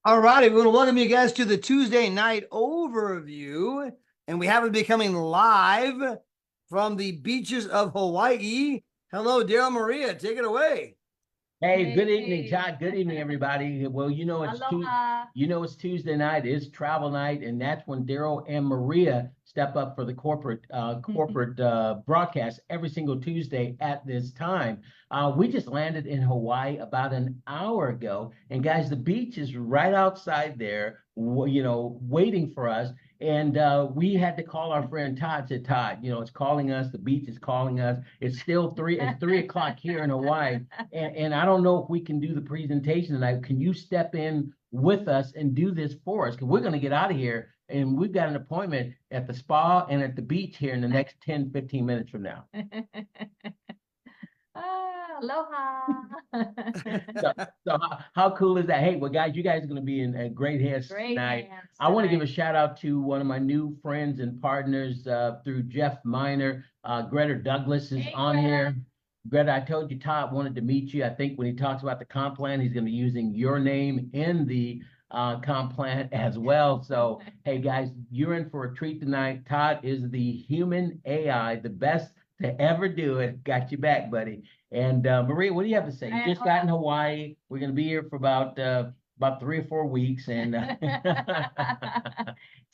All righty, we want to welcome you guys to the Tuesday night overview, and we happen to be coming live from the beaches of Hawaii. Hello, Daryl Maria, take it away. Hey, good evening, Todd. Good evening, everybody. Well, it's Tuesday night, it's travel night, and that's when Daryl and Maria step up for the corporate broadcast every single Tuesday at this time. We just landed in Hawaii about an hour ago, and guys, the beach is right outside there, waiting for us. And we had to call our friend Todd. Said, Todd, it's calling us. The beach is calling us. It's still it's 3 o'clock here in Hawaii. And I don't know if we can do the presentation tonight. Can you step in with us and do this for us? Because we're going to get out of here. And we've got an appointment at the spa and at the beach here in the next 10, 15 minutes from now. Aloha. So how cool is that? Hey, well, guys, you guys are going to be in great hands tonight. I want to give a shout out to one of my new friends and partners through Jeff Miner. Greta Douglas is on here. Greta, I told you Todd wanted to meet you. I think when he talks about the comp plan, he's going to be using your name in the comp plan as well. So, hey, guys, you're in for a treat tonight. Todd is the human AI, the best to ever do it. Got you back, buddy. And Maria, what do you have to say? You just got in Hawaii. We're going to be here for about 3 or 4 weeks. And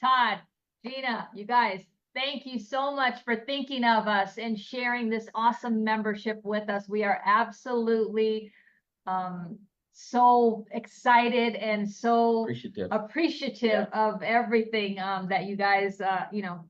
Todd, Gina, you guys, thank you so much for thinking of us and sharing this awesome membership with us. We are absolutely so excited and so appreciative of everything that you guys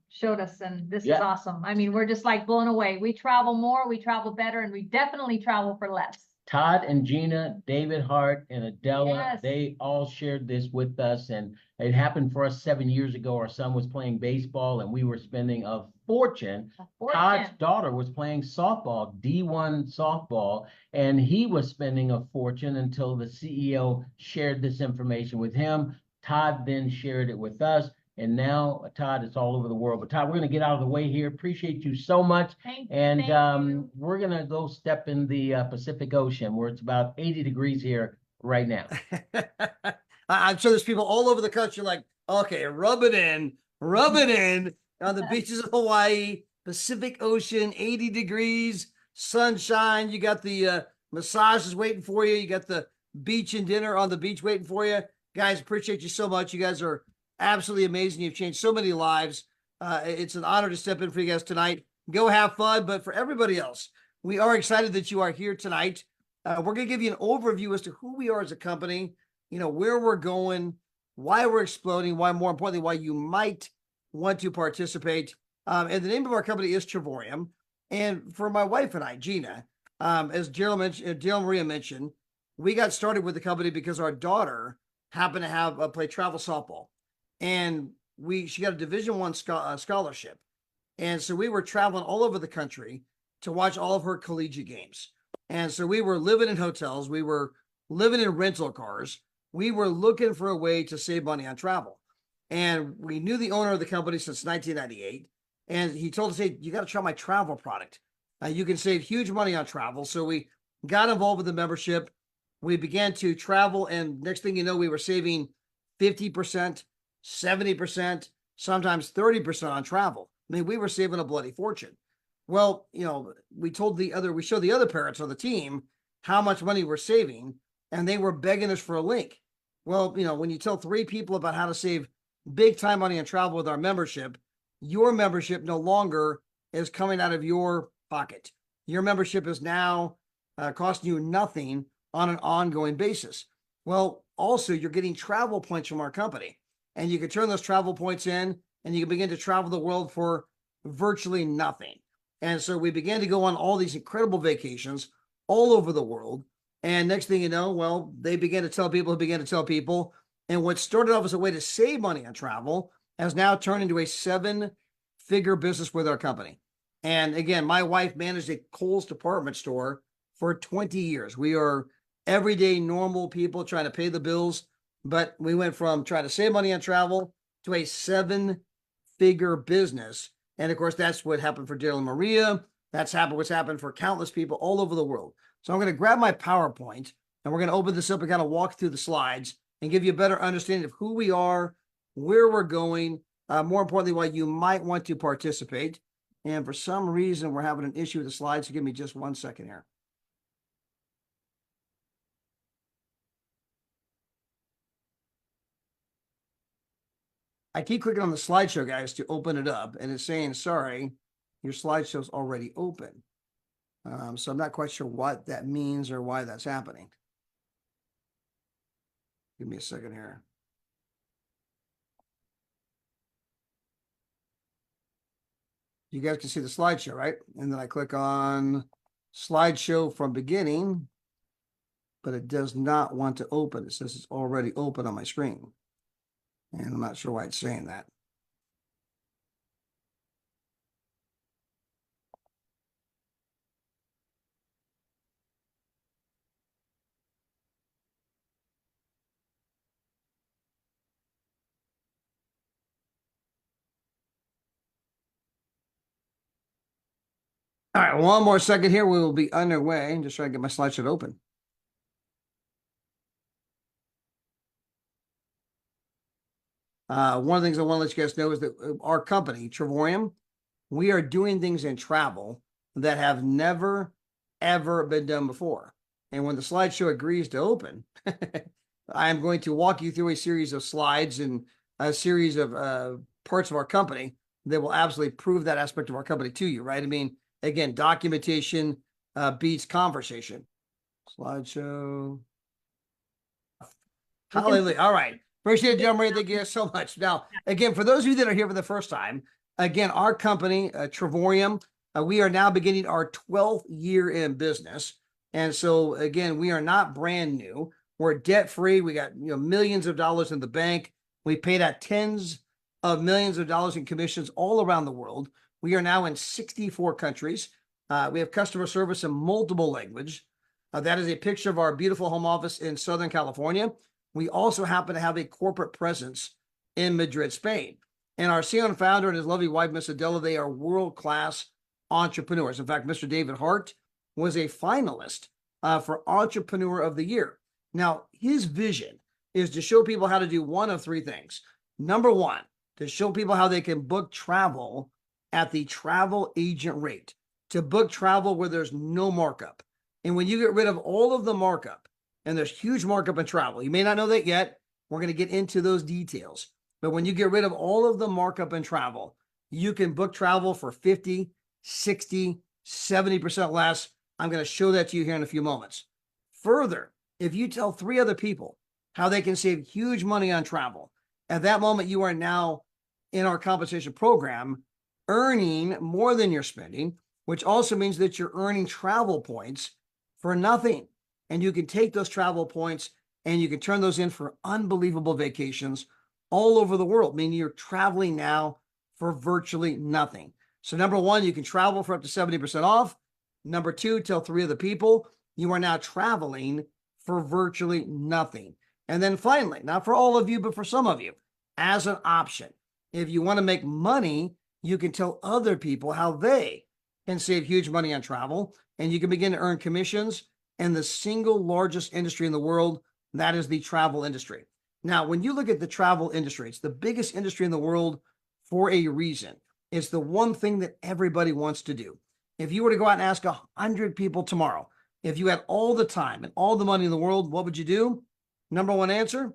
showed us, and this is awesome. I mean, we're just like blown away. We travel more, we travel better, and we definitely travel for less. Todd and Gina, David Hart and Adela, they all shared this with us, and it happened for us 7 years ago. Our son was playing baseball and we were spending a fortune. Todd's daughter was playing softball, D1 softball, and he was spending a fortune until the CEO shared this information with him. Todd then shared it with us. And now, Todd, it's all over the world. But Todd, we're going to get out of the way here. Appreciate you so much. Thank you. We're going to go step in the Pacific Ocean, where it's about 80 degrees here right now. I'm sure there's people all over the country like, okay, rub it in on the beaches of Hawaii, Pacific Ocean, 80 degrees, sunshine. You got the massages waiting for you. You got the beach and dinner on the beach waiting for you. Guys, appreciate you so much. You guys are absolutely amazing. You've changed so many lives. It's an honor to step in for you guys tonight. Go have fun. But for everybody else, we are excited that you are here tonight. We're going to give you an overview as to who we are as a company, where we're going, why we're exploding, why, more importantly, why you might want to participate. And the name of our company is Travorium. And for my wife and I, Gina, as Daryl Maria mentioned, we got started with the company because our daughter happened to have play travel softball. And she got a Division I scholarship. And so we were traveling all over the country to watch all of her collegiate games. And so we were living in hotels. We were living in rental cars. We were looking for a way to save money on travel. And we knew the owner of the company since 1998. And he told us, hey, you got to try my travel product. You can save huge money on travel. So we got involved with the membership. We began to travel. And next thing you know, we were saving 50%. 70%, sometimes 30% on travel. I mean, we were saving a bloody fortune. Well, we showed the other parents on the team how much money we're saving, and they were begging us for a link. Well, when you tell 3 people about how to save big time money on travel with our membership, your membership no longer is coming out of your pocket. Your membership is now costing you nothing on an ongoing basis. Well, also, you're getting travel points from our company. And you can turn those travel points in and you can begin to travel the world for virtually nothing. And so we began to go on all these incredible vacations all over the world. And next thing you know, well, they began to tell people. And what started off as a way to save money on travel has now turned into a 7-figure business with our company. And again, my wife managed a Kohl's department store for 20 years. We are everyday normal people trying to pay the bills. But we went from trying to save money on travel to a 7-figure business. And of course, that's what happened for Daryl and Maria. What's happened for countless people all over the world. So I'm going to grab my PowerPoint and we're going to open this up and kind of walk through the slides and give you a better understanding of who we are, where we're going, more importantly, why you might want to participate. And for some reason, we're having an issue with the slides, so give me just 1 second here. I keep clicking on the slideshow, guys, to open it up, and it's saying, sorry, your slideshow's already open. So I'm not quite sure what that means or why that's happening. Give me a second here. You guys can see the slideshow, right? And then I click on slideshow from beginning, but it does not want to open. It says it's already open on my screen. And I'm not sure why it's saying that. All right, one more second here. We will be underway. I'm just trying to get my slideshow open. One of the things I want to let you guys know is that our company, Travorium, we are doing things in travel that have never, ever been done before. And when the slideshow agrees to open, I am going to walk you through a series of slides and a series of parts of our company that will absolutely prove that aspect of our company to you, right? I mean, again, documentation beats conversation. Slideshow. Hallelujah. All right. Appreciate it, John Marie. Thank you guys so much. Now, again, for those of you that are here for the first time, again, our company, Travorium, we are now beginning our 12th year in business. And so, again, we are not brand new. We're debt-free. We got millions of dollars in the bank. We paid out tens of millions of dollars in commissions all around the world. We are now in 64 countries. We have customer service in multiple languages. That is a picture of our beautiful home office in Southern California. We also happen to have a corporate presence in Madrid, Spain. And our CEO and founder and his lovely wife, Miss Adela, they are world-class entrepreneurs. In fact, Mr. David Hart was a finalist for Entrepreneur of the Year. Now, his vision is to show people how to do one of three things. Number one, to show people how they can book travel at the travel agent rate, to book travel where there's no markup. And when you get rid of all of the markup, and there's huge markup in travel. You may not know that yet. We're going to get into those details. But when you get rid of all of the markup in travel, you can book travel for 50, 60, 70% less. I'm going to show that to you here in a few moments. Further, if you tell 3 other people how they can save huge money on travel, at that moment, you are now in our compensation program earning more than you're spending, which also means that you're earning travel points for nothing. And you can take those travel points and you can turn those in for unbelievable vacations all over the world, meaning you're traveling now for virtually nothing. So number one, you can travel for up to 70% off. Number two, tell 3 other people you are now traveling for virtually nothing. And then finally, not for all of you, but for some of you, as an option, if you want to make money, you can tell other people how they can save huge money on travel, and you can begin to earn commissions in the single largest industry in the world, that is the travel industry. Now, when you look at the travel industry, it's the biggest industry in the world for a reason. It's the one thing that everybody wants to do. If you were to go out and ask 100 people tomorrow, if you had all the time and all the money in the world, what would you do? Number one answer,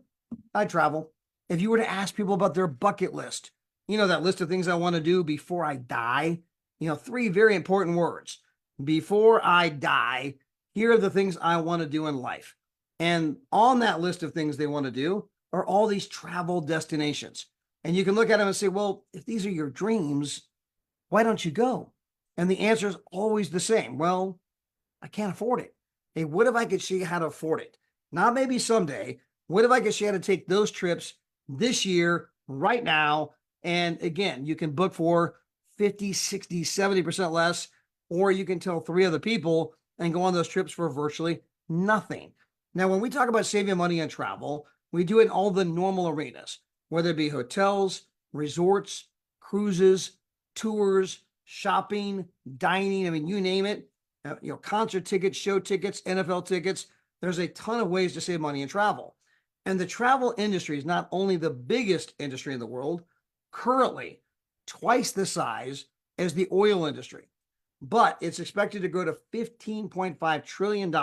I'd travel. If you were to ask people about their bucket list, that list of things I want to do before I die, 3 very important words. Before I die, here are the things I want to do in life. And on that list of things they want to do are all these travel destinations. And you can look at them and say, well, if these are your dreams, why don't you go? And the answer is always the same. Well, I can't afford it. Hey, what if I could show you how to afford it? Not maybe someday. What if I could show you how to take those trips this year, right now? And again, you can book for 50, 60, 70% less, or you can tell 3 other people and go on those trips for virtually nothing. Now, when we talk about saving money on travel, we do it in all the normal arenas, whether it be hotels, resorts, cruises, tours, shopping, dining. I mean, you name it, concert tickets, show tickets, NFL tickets. There's a ton of ways to save money in travel. And the travel industry is not only the biggest industry in the world, currently twice the size as the oil industry, but it's expected to grow to $15.5 trillion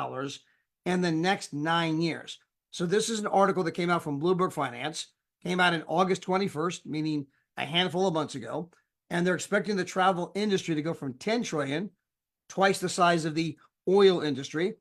in the next 9 years. So this is an article that came out from Bloomberg Finance, came out in August 21st, meaning a handful of months ago. And they're expecting the travel industry to go from 10 trillion, twice the size of the oil industry,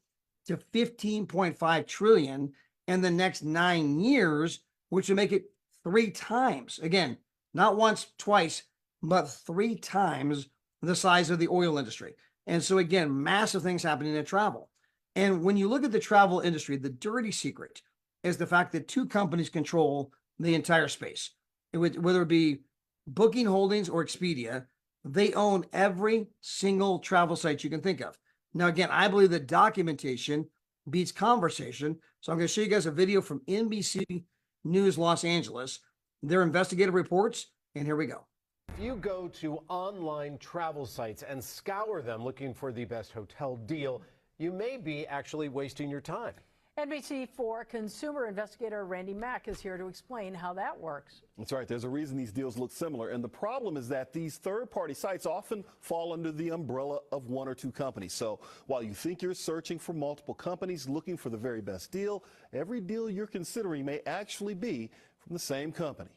to 15.5 trillion in the next 9 years, which would make it 3 times. Again, not once, twice, but 3 times the size of the oil industry. And so again, massive things happening in travel. And when you look at the travel industry, the dirty secret is the fact that 2 companies control the entire space. Whether it be Booking Holdings or Expedia, they own every single travel site you can think of. Now, again, I believe that documentation beats conversation. So I'm going to show you guys a video from NBC News Los Angeles, their investigative reports, and here we go. If you go to online travel sites and scour them looking for the best hotel deal, you may be actually wasting your time. NBC4 consumer investigator Randy Mack is here to explain how that works. That's right. There's a reason these deals look similar. And the problem is that these third-party sites often fall under the umbrella of 1 or 2 companies. So while you think you're searching for multiple companies looking for the very best deal, every deal you're considering may actually be from the same company.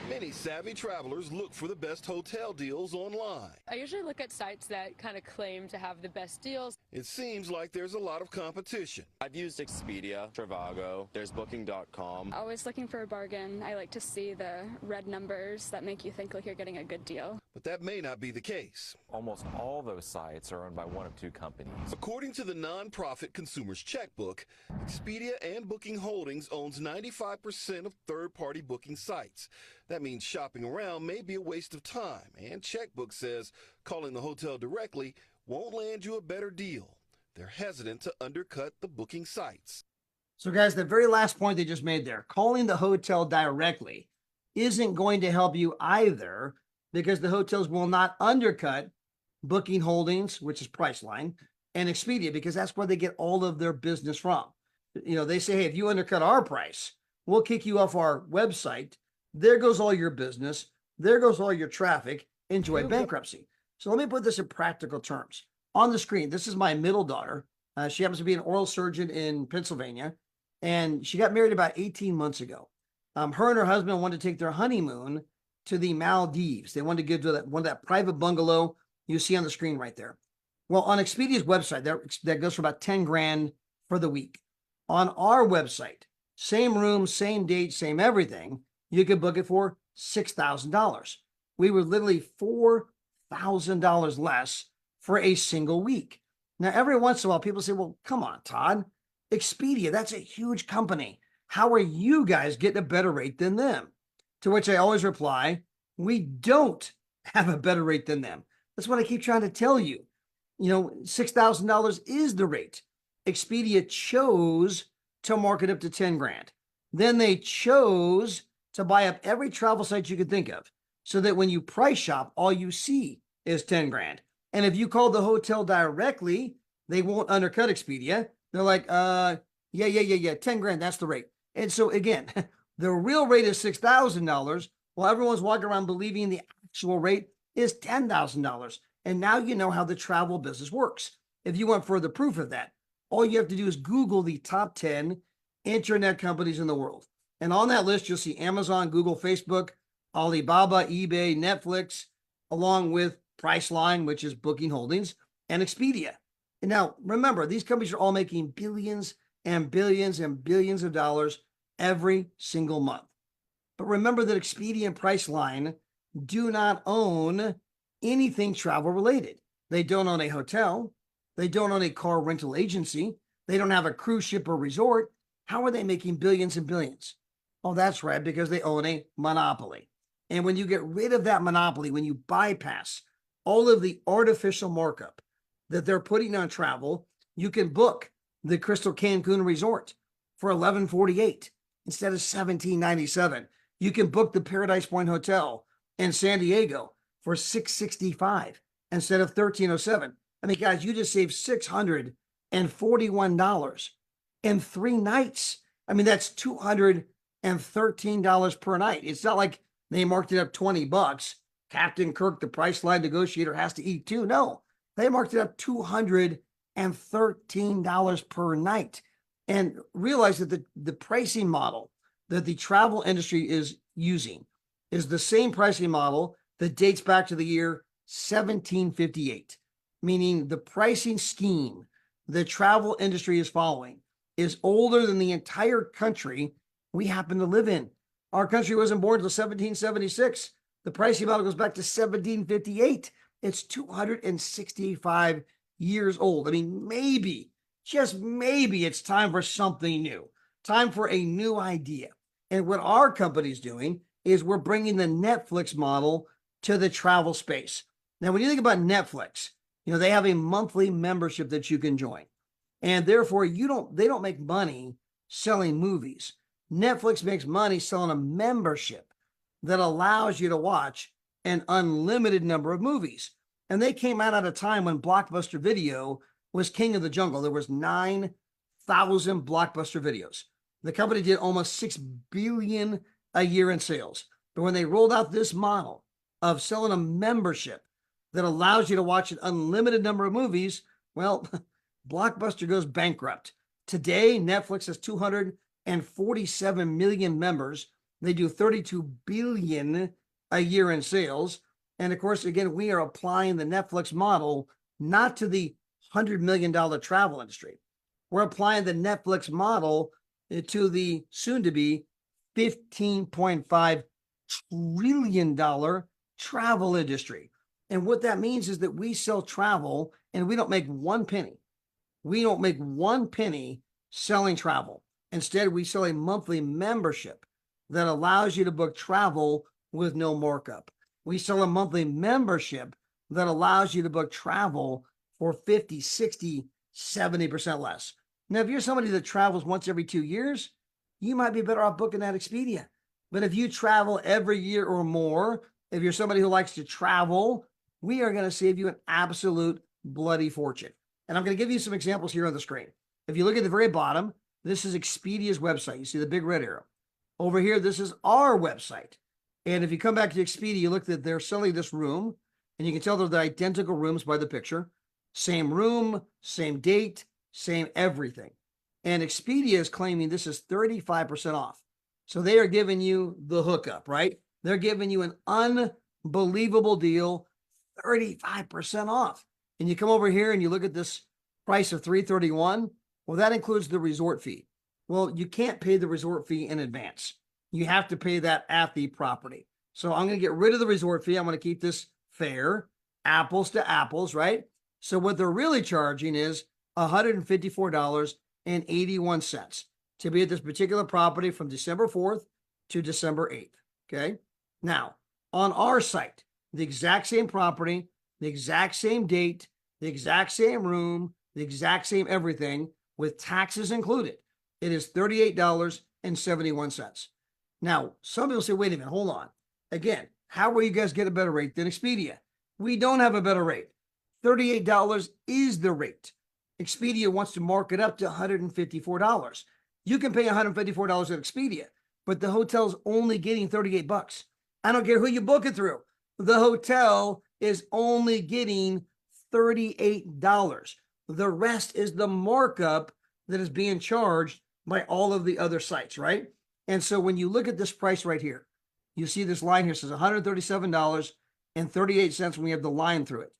Many savvy travelers look for the best hotel deals online. I usually look at sites that kind of claim to have the best deals. It seems like there's a lot of competition. I've used Expedia, Trivago, there's Booking.com. Always looking for a bargain. I like to see the red numbers that make you think like you're getting a good deal. But that may not be the case. Almost all those sites are owned by 1 of 2 companies. According to the nonprofit Consumer's Checkbook, Expedia and Booking Holdings owns 95% of third-party booking sites. That means shopping around may be a waste of time, and Checkbook says calling the hotel directly won't land you a better deal. They're hesitant to undercut the booking sites. So guys, the very last point they just made there, calling the hotel directly isn't going to help you either, because the hotels will not undercut Booking Holdings, which is Priceline, and Expedia, because that's where they get all of their business from. You know, they say, hey, if you undercut our price, we'll kick you off our website. There goes all your business. There goes all your traffic. Enjoy bankruptcy. So let me put this in practical terms. On the screen, this is my middle daughter. She happens to be an oral surgeon in Pennsylvania, and she got married about 18 months ago. Her and her husband wanted to take their honeymoon to the Maldives. They wanted to go to that private bungalow you see on the screen right there. Well, on Expedia's website, that goes for about 10 grand for the week. On our website, same room, same date, same everything, you could book it for $6,000. We were literally $4,000 less for a single week. Now, every once in a while, people say, well, come on, Todd, Expedia, that's a huge company. How are you guys getting a better rate than them? To which I always reply, we don't have a better rate than them. That's what I keep trying to tell you. You know, $6,000 is the rate. Expedia chose to market up to 10 grand. Then they chose to buy up every travel site you could think of, so that when you price shop, all you see is 10 grand. And if you call the hotel directly, they won't undercut Expedia. They're like, yeah, 10 grand, that's the rate. And so again, the real rate is $6,000, while everyone's walking around believing the actual rate is $10,000. And now you know how the travel business works. If you want further proof of that, all you have to do is Google the top 10 internet companies in the world. And on that list, you'll see Amazon, Google, Facebook, Alibaba, eBay, Netflix, along with Priceline, which is Booking Holdings, and Expedia. And now, remember, these companies are all making billions and billions and billions of dollars every single month. But remember that Expedia and Priceline do not own anything travel related. They don't own a hotel. They don't own a car rental agency. They don't have a cruise ship or resort. How are they making billions and billions? Oh, that's right, because they own a monopoly. And when you get rid of that monopoly, when you bypass all of the artificial markup that they're putting on travel, you can book the Crystal Cancun Resort for $1148 instead of $1797. You can book the Paradise Point Hotel in San Diego for $665 instead of $1307. I mean, guys, you just saved $641 in 3 nights. I mean, that's $213 per night. It's not like they marked it up $20. Captain Kirk, the price line negotiator, has to eat too. No, they marked it up $213 per night. And realize that the pricing model that the travel industry is using is the same pricing model that dates back to the year 1758, meaning the pricing scheme the travel industry is following is older than the entire country we happen to live in. Our country wasn't born until 1776. The pricing model goes back to 1758. It's 265 years old. I mean, maybe, just maybe it's time for something new, time for a new idea. And what our company's doing is we're bringing the Netflix model to the travel space. Now, when you think about Netflix, they have a monthly membership that you can join. And therefore, they don't make money selling movies. Netflix makes money selling a membership that allows you to watch an unlimited number of movies. And they came out at a time when Blockbuster Video was king of the jungle. There was 9,000 Blockbuster videos. The company did almost $6 billion a year in sales. But when they rolled out this model of selling a membership that allows you to watch an unlimited number of movies, well, Blockbuster goes bankrupt. Today, Netflix has 247 million members. They do 32 billion a year in sales. And of course, again, we are applying the Netflix model not to the $100 million travel industry. We're applying the Netflix model to the soon-to-be $15.5 trillion travel industry. And what that means is that we sell travel and we don't make one penny. We don't make one penny selling travel. Instead, we sell a monthly membership that allows you to book travel with no markup. We sell a monthly membership that allows you to book travel for 50, 60, 70% less. Now, if you're somebody that travels once every 2 years, you might be better off booking that Expedia. But if you travel every year or more, if you're somebody who likes to travel, we are going to save you an absolute bloody fortune. And I'm going to give you some examples here on the screen. If you look at the very bottom, this is Expedia's website. You see the big red arrow. Over here, this is our website. And if you come back to Expedia, you look that they're selling this room, and you can tell they're the identical rooms by the picture. Same room, same date, same everything. And Expedia is claiming this is 35% off. So they are giving you the hookup, right? They're giving you an unbelievable deal, 35% off. And you come over here and you look at this price of $331. Well, that includes the resort fee. Well, you can't pay the resort fee in advance. You have to pay that at the property. So I'm going to get rid of the resort fee. I'm going to keep this fair, apples to apples, right? So what they're really charging is $154.81 to be at this particular property from December 4th to December 8th. Okay. Now, on our site, the exact same property, the exact same date, the exact same room, the exact same everything with taxes included. It is $38.71. Now, some people say, wait a minute, hold on. Again, how will you guys get a better rate than Expedia? We don't have a better rate. $38 is the rate. Expedia wants to mark it up to $154. You can pay $154 at Expedia, but the hotel's only getting $38. I don't care who you book it through. The hotel is only getting $38. The rest is the markup that is being charged by all of the other sites, right? And so when you look at this price right here, you see this line here says $137.38 when we have the line through it.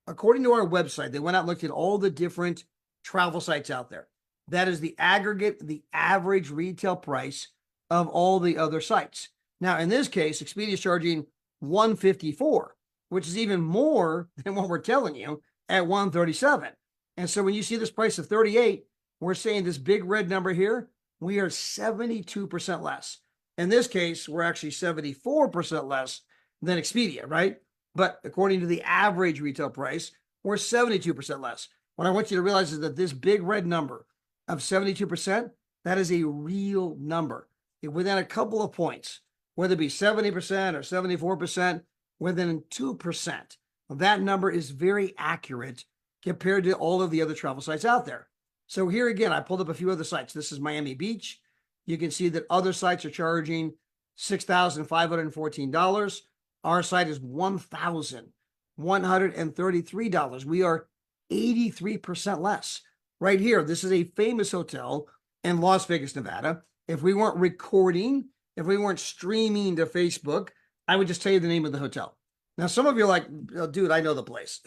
According to our website, they went out and looked at all the different travel sites out there. That is the aggregate, the average retail price of all the other sites. Now, in this case, Expedia is charging $154, which is even more than what we're telling you at $137. And so when you see this price of $38, we're saying this big red number here, we are 72% less. In this case, we're actually 74% less than Expedia, right? But according to the average retail price, we're 72% less. What I want you to realize is that this big red number of 72%, that is a real number. Within a couple of points, whether it be 70% or 74%, within 2%, that number is very accurate compared to all of the other travel sites out there. So here again, I pulled up a few other sites. This is Miami Beach. You can see that other sites are charging $6,514. Our site is $1,133. We are 83% less. Right here, this is a famous hotel in Las Vegas, Nevada. If we weren't recording, if we weren't streaming to Facebook, I would just tell you the name of the hotel. Now, some of you are like, oh, dude, I know the place.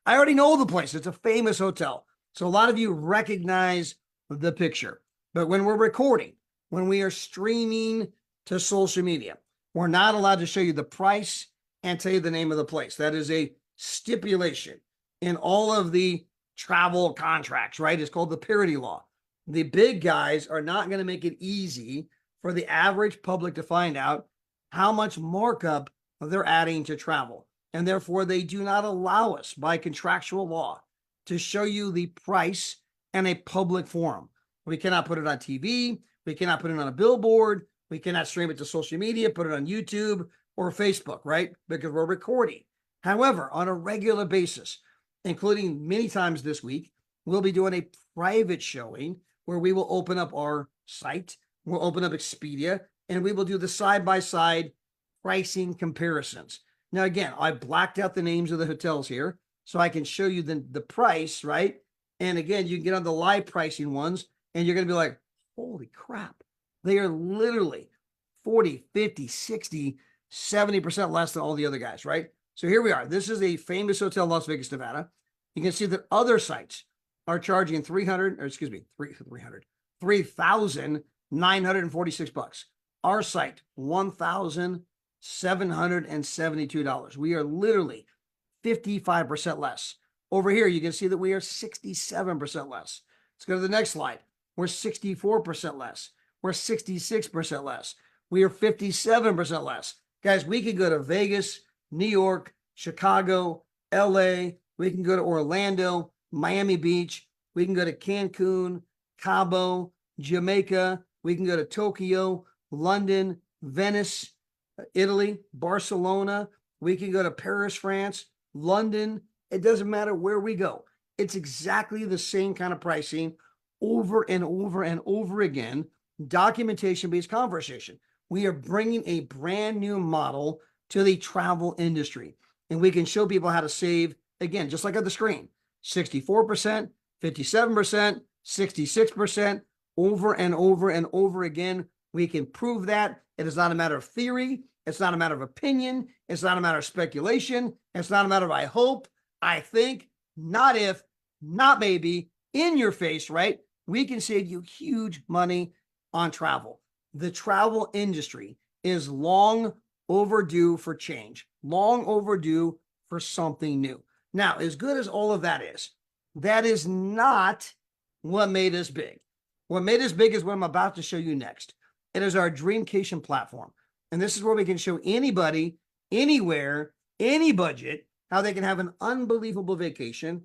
I already know the place. It's a famous hotel. So a lot of you recognize the picture. But when we're recording, when we are streaming to social media, we're not allowed to show you the price and tell you the name of the place. That is a stipulation in all of the travel contracts, right? It's called the parity law. The big guys are not going to make it easy for the average public to find out how much markup they're adding to travel. And therefore, they do not allow us by contractual law to show you the price in a public forum. We cannot put it on TV. We cannot put it on a billboard. We cannot stream it to social media, put it on YouTube or Facebook, right? Because we're recording. However, on a regular basis, including many times this week, we'll be doing a private showing where we will open up our site, we'll open up Expedia, and we will do the side-by-side pricing comparisons. Now, again, I blacked out the names of the hotels here so I can show you the price, right? And again, you can get on the live pricing ones and you're going to be like, holy crap. They are literally 40, 50, 60, 70% less than all the other guys, right? So here we are. This is a famous hotel in Las Vegas, Nevada. You can see that other sites are charging $3,946. Our site, $1,772. We are literally 55% less. Over here, you can see that we are 67% less. Let's go to the next slide. We're 64% less. We're 66% less. We are 57% less. Guys, we could go to Vegas, New York, Chicago, LA. We can go to Orlando, Miami Beach. We can go to Cancun, Cabo, Jamaica. We can go to Tokyo, London, Venice, Italy, Barcelona. We can go to Paris, France, London. It doesn't matter where we go. It's exactly the same kind of pricing over and over and over again. Documentation-based conversation. We are bringing a brand new model to the travel industry. And we can show people how to save, again, just like on the screen, 64%, 57%, 66%, over and over and over again. We can prove that. It is not a matter of theory. It's not a matter of opinion. It's not a matter of speculation. It's not a matter of I hope, I think, not if, not maybe, in your face, right? We can save you huge money on travel. The travel industry is long overdue for change, long overdue for something new. Now, as good as all of that is not what made us big. What made us big is what I'm about to show you next. It is our Dreamcation platform. And this is where we can show anybody, anywhere, any budget, how they can have an unbelievable vacation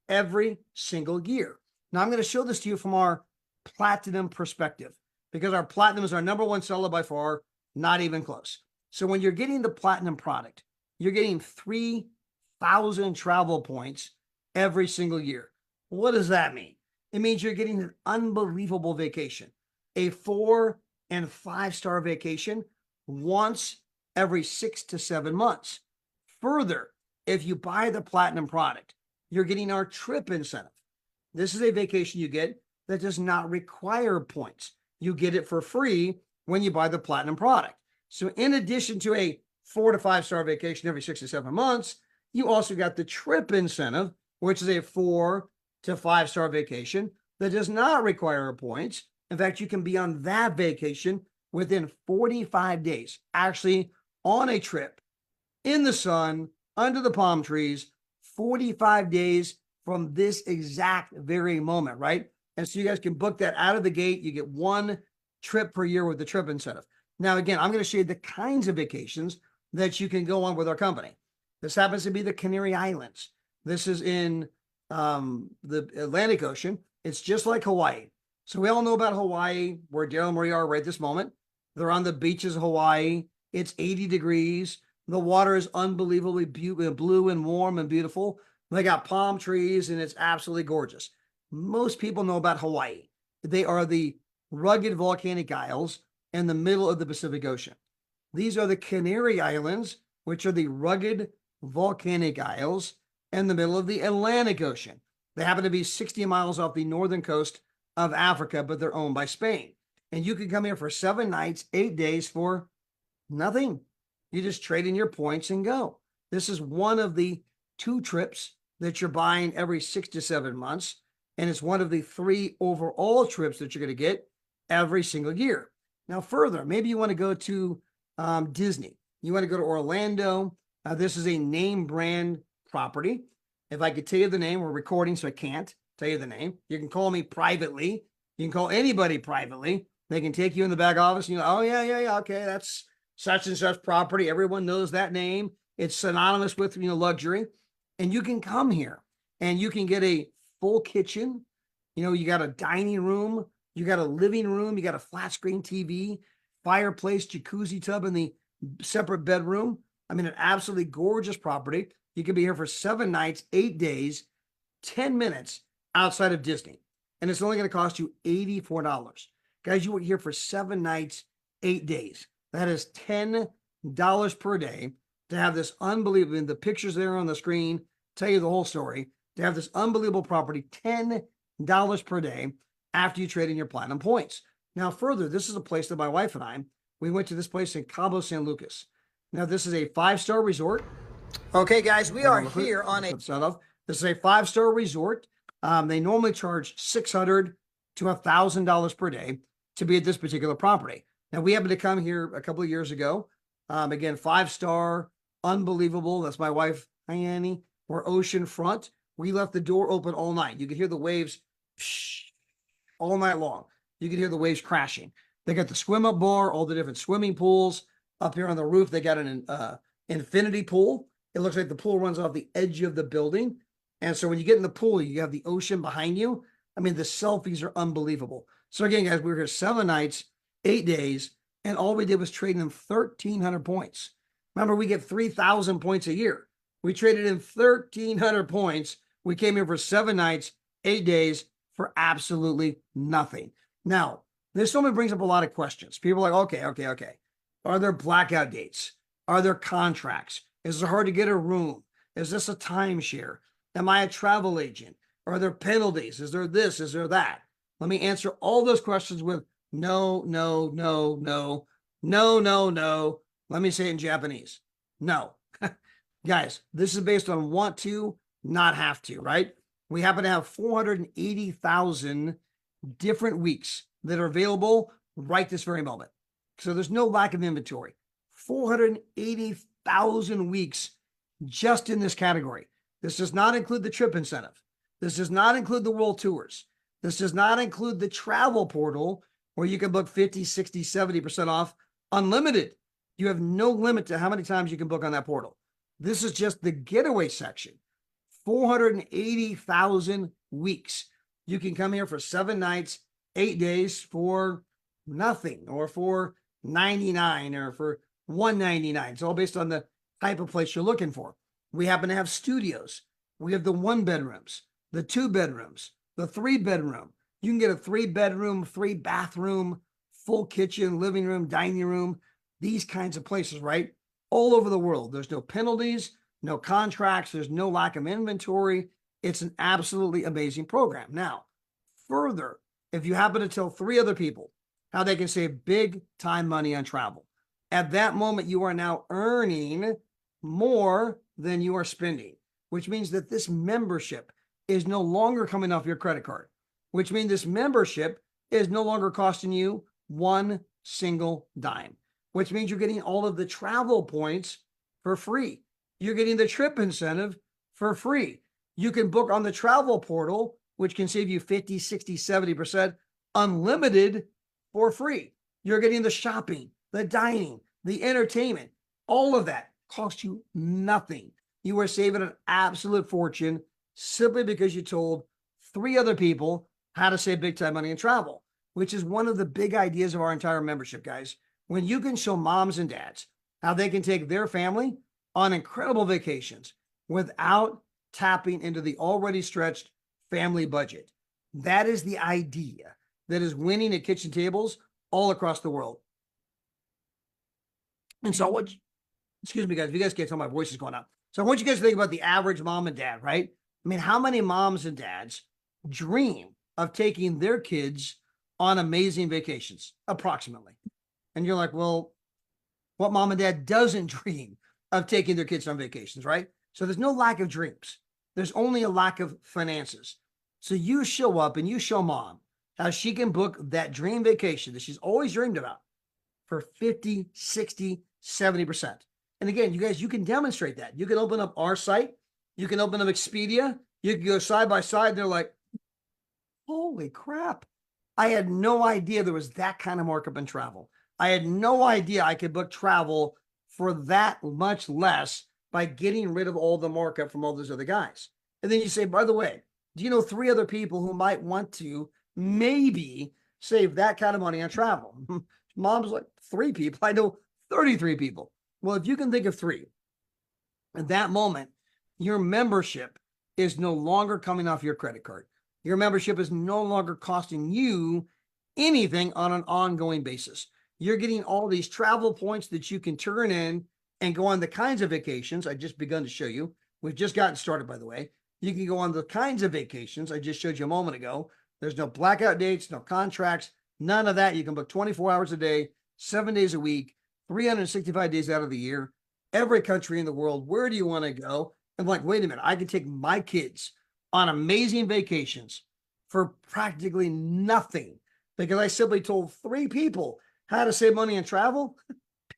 every single year. Now, I'm going to show this to you from our platinum perspective, because our platinum is our number one seller by far, not even close. So when you're getting the platinum product, you're getting 3,000 travel points every single year. What does that mean? It means you're getting an unbelievable vacation, a 4 and 5-star vacation once every 6 to 7 months. Further, if you buy the platinum product, you're getting our trip incentive. This is a vacation you get that does not require points. You get it for free when you buy the platinum product. So in addition to a 4 to 5-star vacation every 6 to 7 months, you also got the trip incentive, which is a 4 to 5-star vacation that does not require points. In fact, you can be on that vacation within 45 days, actually on a trip in the sun, under the palm trees, 45 days from this exact very moment, right? And so you guys can book that out of the gate. You get 1 trip per year with the trip incentive. Now, again, I'm going to show you the kinds of vacations that you can go on with our company. This happens to be the Canary Islands. This is in the Atlantic Ocean. It's just like Hawaii. So we all know about Hawaii, where Daryl and Maria are right this moment. They're on the beaches of Hawaii. It's 80 degrees. The water is unbelievably blue and warm and beautiful. They got palm trees and it's absolutely gorgeous. most people know about Hawaii. They are the rugged volcanic isles in the middle of the Pacific Ocean. These are the Canary Islands, which are the rugged volcanic isles in the middle of the Atlantic Ocean. They happen to be 60 miles off the northern coast of Africa, but they're owned by Spain. And you can come here for 7 nights, 8 days for nothing. You just trade in your points and go. This is one of the 2 trips that you're buying every 6 to 7 months. And it's one of the 3 overall trips that you're going to get every single year. Now, further, maybe you want to go to Disney. You want to go to Orlando. This is a name brand property. If I could tell you the name, we're recording, so I can't tell you the name. You can call me privately. You can call anybody privately. They can take you in the back office and you go, oh, yeah. Okay, that's such and such property. Everyone knows that name. It's synonymous with, luxury. And you can come here and you can get a full kitchen. You got a dining room. You got a living room. You got a flat screen TV, fireplace, jacuzzi tub in the separate bedroom. I mean, an absolutely gorgeous property. You can be here for 7 nights, 8 days, 10 minutes outside of Disney. And it's only going to cost you $84. Guys, you were here for 7 nights, 8 days. That is $10 per day to have this unbelievable, the pictures there on the screen tell you the whole story, to have this unbelievable property, $10 per day after you trade in your platinum points. Now, further, this is a place that my wife and I, we went to this place in Cabo San Lucas. Now, this is a 5-star resort. Okay, guys, we are here on a this is a 5-star resort. They normally charge $600 to $1,000 per day to be at this particular property. Now, we happened to come here a couple of years ago. Again, 5-star, unbelievable. That's my wife, hi, Annie. We're ocean front. We left the door open all night. You could hear the waves all night long. You could hear the waves crashing. They got the swim up bar, all the different swimming pools. Up here on the roof, they got an infinity pool. It looks like the pool runs off the edge of the building. And so when you get in the pool, you have the ocean behind you. I mean, the selfies are unbelievable. So again, guys, we were here 7 nights, 8 days, and all we did was trade in 1,300 points. Remember, we get 3,000 points a year. We traded in 1,300 points. We came here for 7 nights, 8 days for absolutely nothing. Now, this only brings up a lot of questions. People are like, okay. Are there blackout dates? Are there contracts? Is it hard to get a room? Is this a timeshare? Am I a travel agent? Are there penalties? Is there this? Is there that? Let me answer all those questions with no. Let me say it in Japanese. No. Guys, this is based on want to, not have to, right? We happen to have 480,000 different weeks that are available right this very moment. So there's no lack of inventory. 480,000 weeks just in this category. This does not include the trip incentive. This does not include the world tours. This does not include the travel portal where you can book 50, 60, 70% off unlimited. You have no limit to how many times you can book on that portal. This is just the getaway section. 480,000 weeks. You can come here for 7 nights, 8 days for nothing, or for $99, or for $199. It's all based on the type of place you're looking for. We happen to have studios. We have the 1 bedrooms, the 2 bedrooms, the 3 bedroom. You can get a 3 bedroom, 3 bathroom, full kitchen, living room, dining room, these kinds of places, right? All over the world. There's no penalties, no contracts. There's no lack of inventory. It's an absolutely amazing program. Now, further, if you happen to tell 3 other people how they can save big time money on travel, at that moment, you are now earning more than you are spending, which means that this membership is no longer coming off your credit card, which means this membership is no longer costing you 1 single dime, which means you're getting all of the travel points for free. You're getting the trip incentive for free. You can book on the travel portal, which can save you 50, 60, 70% unlimited for free. You're getting the shopping, the dining, the entertainment, all of that costs you nothing. You are saving an absolute fortune simply because you told 3 other people how to save big time money in travel, which is one of the big ideas of our entire membership, guys. When you can show moms and dads how they can take their family on incredible vacations without tapping into the already stretched family budget. That is the idea that is winning at kitchen tables all across the world. And so what, excuse me, guys, if you guys can't tell, my voice is going up. So I want you guys to think about the average mom and dad, right? I mean, how many moms and dads dream of taking their kids on amazing vacations, approximately? And you're like, well, what mom and dad doesn't dream of taking their kids on vacations, right? So there's no lack of dreams. There's only a lack of finances. So you show up and you show mom how she can book that dream vacation that she's always dreamed about for 50, 60, 70%. And again, you guys, you can demonstrate that. You can open up our site. You can open up Expedia. You can go side by side. They're like, holy crap. I had no idea there was that kind of markup in travel. I had no idea I could book travel for that much less by getting rid of all the markup from all those other guys. And then you say, by the way, do you know 3 other people who might want to maybe save that kind of money on travel? Mom's like, 3 people. I know 33 people. Well, if you can think of 3, at that moment, your membership is no longer coming off your credit card. Your membership is no longer costing you anything on an ongoing basis. You're getting all these travel points that you can turn in and go on the kinds of vacations I just begun to show you. We've just gotten started, by the way. You can go on the kinds of vacations I just showed you a moment ago. There's no blackout dates, no contracts, none of that. You can book 24 hours a day, 7 days a week, 365 days out of the year, every country in the world. Where do you want to go? I'm like, wait a minute, I can take my kids on amazing vacations for practically nothing because I simply told 3 people how to save money and travel.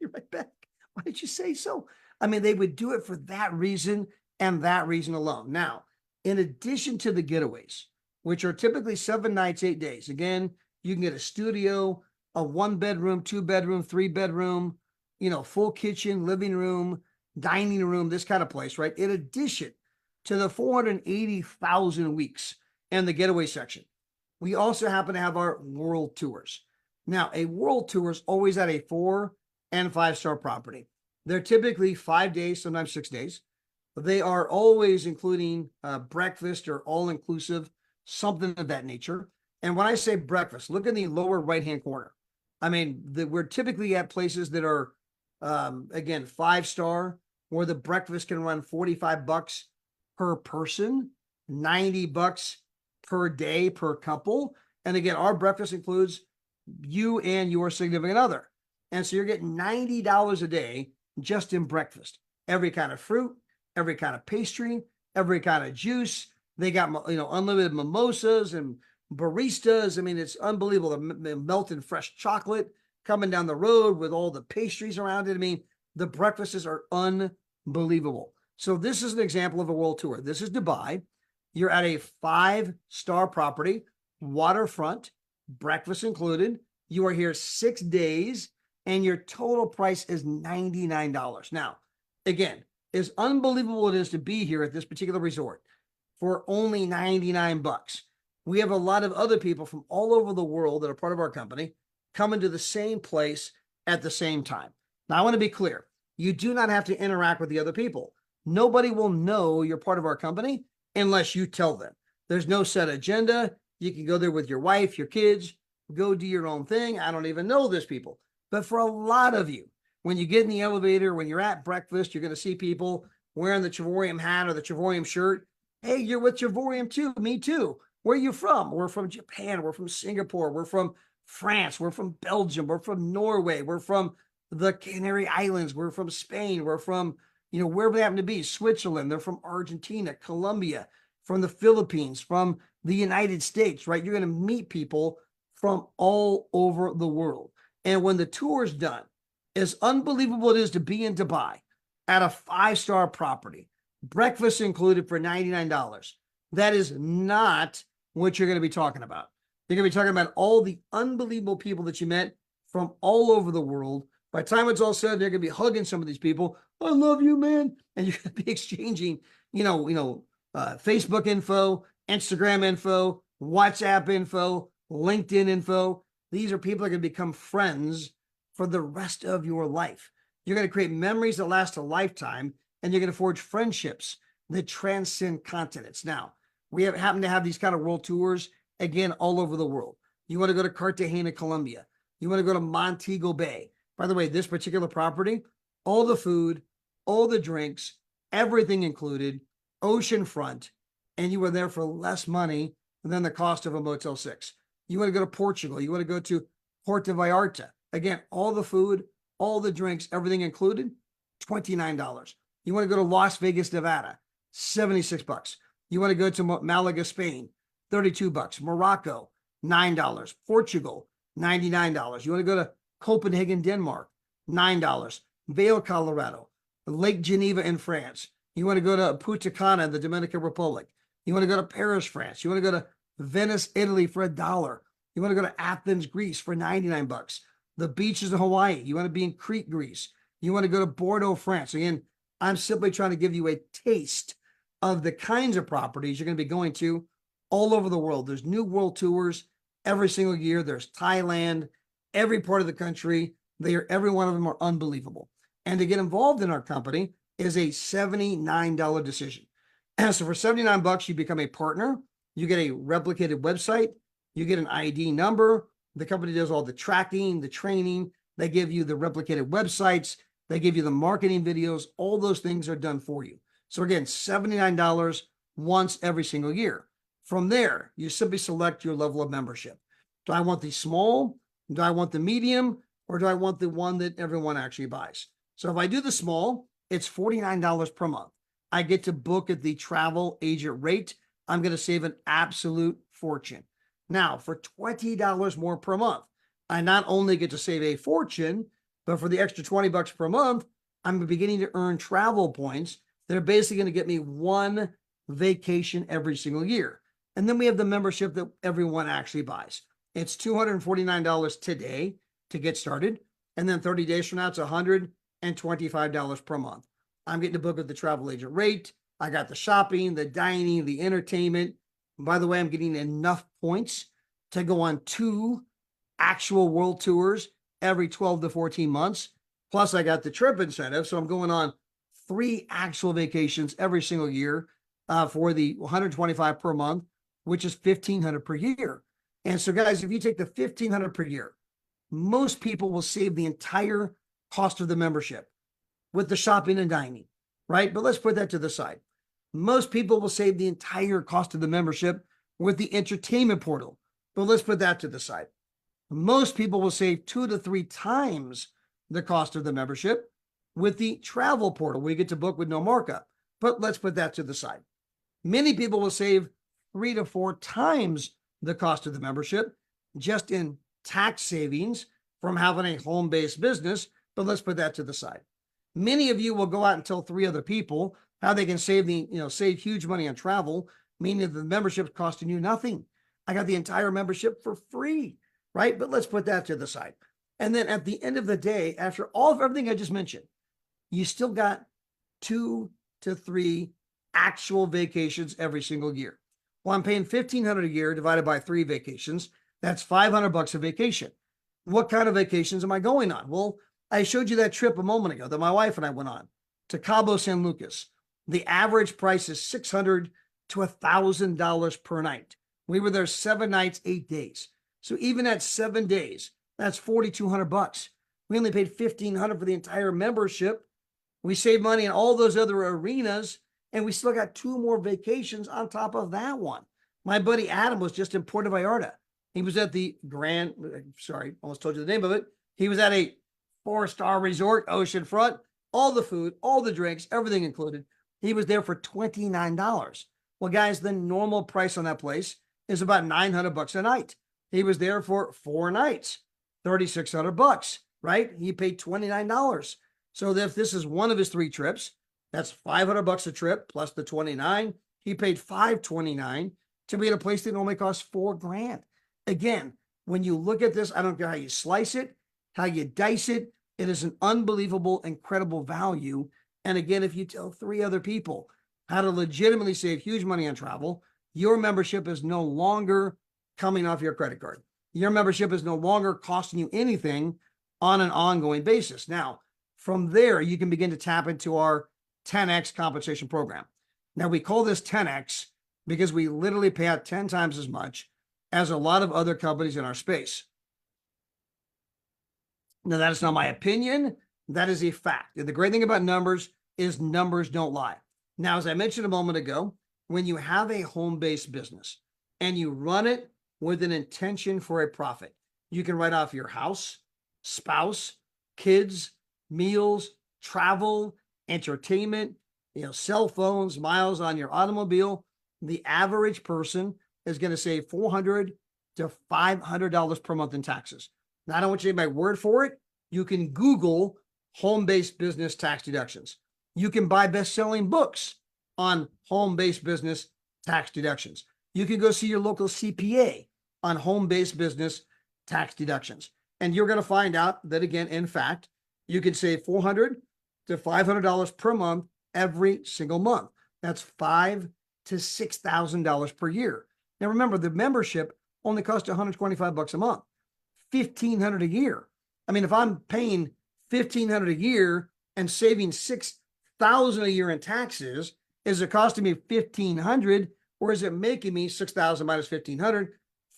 Be right back. Why did you say so? I mean, they would do it for that reason and that reason alone. Now, in addition to the getaways, which are typically 7 nights, 8 days, again, you can get a studio, a 1-bedroom, 2-bedroom, 3-bedroom, full kitchen, living room, dining room, this kind of place, right? In addition to the 480,000 weeks in the getaway section, we also happen to have our world tours. Now, a world tour is always at a 4- and 5-star property. They're typically 5 days, sometimes 6 days. They are always including breakfast or all-inclusive, something of that nature. And when I say breakfast, look in the lower right-hand corner. I mean, we're typically at places that are, again, 5-star, where the breakfast can run $45 per person, $90 per day per couple. And again, our breakfast includes you and your significant other. And so you're getting $90 a day just in breakfast. Every kind of fruit, every kind of pastry, every kind of juice. They got, unlimited mimosas and baristas. I mean, it's unbelievable. The melted fresh chocolate coming down the road with all the pastries around it. I mean, the breakfasts are unbelievable. So this is an example of a world tour. This is Dubai. You're at a 5-star property, waterfront, breakfast included. You are here 6 days and your total price is $99. Now, again, as unbelievable it is to be here at this particular resort for only $99. We have a lot of other people from all over the world that are part of our company coming to the same place at the same time. Now, I want to be clear. You do not have to interact with the other people. Nobody will know you're part of our company unless you tell them. There's no set agenda. You can go there with your wife, your kids, go do your own thing. I don't even know these people. But for a lot of you, when you get in the elevator, when you're at breakfast, you're going to see people wearing the Travorium hat or the Travorium shirt. Hey, you're with Travorium too. Me too. Where are you from? We're from Japan. We're from Singapore. We're from France. We're from Belgium. We're from Norway. We're from the Canary Islands. We're from Spain. We're from, wherever they happen to be, Switzerland. They're from Argentina, Colombia, from the Philippines, from the United States, right? You're going to meet people from all over the world. And when the tour is done, as unbelievable it is to be in Dubai at a 5-star property, breakfast included for $99, that is not what you're going to be talking about. You're going to be talking about all the unbelievable people that you met from all over the world. By the time it's all said, they're going to be hugging some of these people. I love you, man. And you're going to be exchanging, Facebook info, Instagram info, WhatsApp info, LinkedIn info. These are people that are going to become friends for the rest of your life. You're going to create memories that last a lifetime, and you're going to forge friendships that transcend continents. Now, we happen to have these kind of world tours again, all over the world. You want to go to Cartagena, Colombia. You want to go to Montego Bay. By the way, this particular property, all the food, all the drinks, everything included, oceanfront, and you were there for less money than the cost of a Motel 6. You want to go to Portugal. You want to go to Puerto Vallarta. Again, all the food, all the drinks, everything included, $29. You want to go to Las Vegas, Nevada, $76. You want to go to Malaga, Spain, $32. Morocco, $9. Portugal, $99. You want to go to Copenhagen, Denmark, $9. Vail, Colorado, Lake Geneva in France. You want to go to Punta Cana in the Dominican Republic. You want to go to Paris, France. You want to go to Venice, Italy for $1. You want to go to Athens, Greece for $99. The beaches of Hawaii. You want to be in Crete, Greece. You want to go to Bordeaux, France. Again, I'm simply trying to give you a taste of the kinds of properties you're going to be going to all over the world. There's new world tours every single year. There's Thailand, every part of the country. Every one of them are unbelievable. And to get involved in our company is a $79 decision. And so for $79, you become a partner. You get a replicated website. You get an ID number. The company does all the tracking, the training. They give you the replicated websites. They give you the marketing videos. All those things are done for you. So again, $79 once every single year. From there, you simply select your level of membership. Do I want the small? Do I want the medium? Or do I want the one that everyone actually buys? So if I do the small, it's $49 per month. I get to book at the travel agent rate. I'm going to save an absolute fortune. Now, for $20 more per month, I not only get to save a fortune, but for the extra $20 per month, I'm beginning to earn travel points that are basically going to get me one vacation every single year. And then we have the membership that everyone actually buys. It's $249 today to get started. And then 30 days from now, it's $125 per month. I'm getting to book at the travel agent rate. I got the shopping, the dining, the entertainment. And by the way, I'm getting enough points to go on 2 actual world tours every 12 to 14 months. Plus, I got the trip incentive. So I'm going on 3 actual vacations every single year for the $125 per month, which is $1,500 per year. And so, guys, if you take the $1,500 per year, most people will save the entire cost of the membership with the shopping and dining, right? But let's put that to the side. Most people will save the entire cost of the membership with the entertainment portal, but let's put that to the side. Most people will save 2 to 3 times the cost of the membership with the travel portal. We get to book with no markup, but let's put that to the side. Many people will save 3 to 4 times the cost of the membership just in tax savings from having a home-based business, but let's put that to the side. Many of you will go out and tell 3 other people how they can save huge money on travel, meaning that the membership's costing you nothing. I got the entire membership for free, right? But let's put that to the side. And then at the end of the day, after all of everything I just mentioned, you still got 2 to 3 actual vacations every single year. Well, I'm paying $1,500 a year divided by 3 vacations. That's $500 a vacation. What kind of vacations am I going on? Well, I showed you that trip a moment ago that my wife and I went on to Cabo San Lucas. The average price is $600 to $1,000 per night. We were there 7 nights, 8 days. So even at 7 days, that's $4,200. We only paid $1,500 for the entire membership. We saved money in all those other arenas, and we still got 2 more vacations on top of that one. My buddy Adam was just in Puerto Vallarta. He was at the almost told you the name of it. He was at a 4-star resort, oceanfront, all the food, all the drinks, everything included. He was there for $29. Well, guys, the normal price on that place is about $900 a night. He was there for 4 nights, $3,600, right? He paid $29. So if this is one of his 3 trips, that's $500 a trip plus the $29. He paid $529 to be at a place that normally costs $4,000. Again, when you look at this, I don't care how you slice it, how you dice it. It is an unbelievable, incredible value. And again, if you tell 3 other people how to legitimately save huge money on travel, your membership is no longer coming off your credit card. Your membership is no longer costing you anything on an ongoing basis. Now, from there, you can begin to tap into our 10X compensation program. Now, we call this 10X because we literally pay out 10 times as much as a lot of other companies in our space. Now, that is not my opinion. That is a fact. And the great thing about numbers is numbers don't lie. Now, as I mentioned a moment ago, when you have a home-based business and you run it with an intention for a profit, you can write off your house, spouse, kids, meals, travel, entertainment, cell phones, miles on your automobile. The average person is going to save $400 to $500 per month in taxes. Now, I don't want you to take my word for it. You can Google home-based business tax deductions. You can buy best-selling books on home-based business tax deductions. You can go see your local CPA on home-based business tax deductions. And you're going to find out that, again, in fact, you can save $400 to $500 per month every single month. That's $5,000 to $6,000 per year. Now, remember, the membership only costs $125 a month, $1,500 a year. I mean, if I'm paying $1,500 a year and saving $6,000 a year in taxes, is it costing me $1,500, or is it making me $6,000 minus $1,500,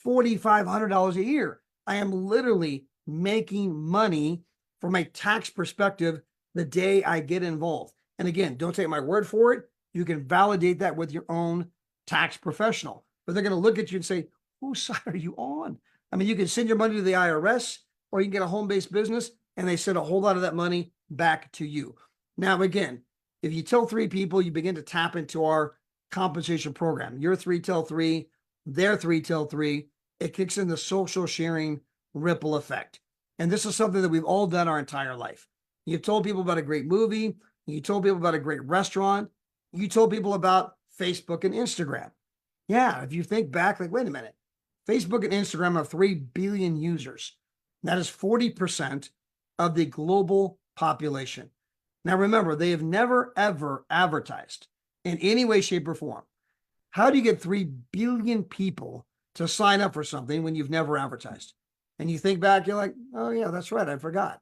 $4,500 a year? I am literally making money from a tax perspective the day I get involved. And again, don't take my word for it. You can validate that with your own tax professional. But they're going to look at you and say, whose side are you on? I mean, you can send your money to the IRS, or you can get a home-based business, and they send a whole lot of that money back to you. Now, again, if you tell 3 people, you begin to tap into our compensation program. Your 3 tell 3, their 3 tell 3. It kicks in the social sharing ripple effect. And this is something that we've all done our entire life. You've told people about a great movie. You told people about a great restaurant. You told people about Facebook and Instagram. Yeah, if you think back, like, wait a minute. Facebook and Instagram have 3 billion users. That is 40% of the global population. Now, remember, they have never, ever advertised in any way, shape, or form. How do you get 3 billion people to sign up for something when you've never advertised? And you think back, you're like, oh, yeah, that's right. I forgot.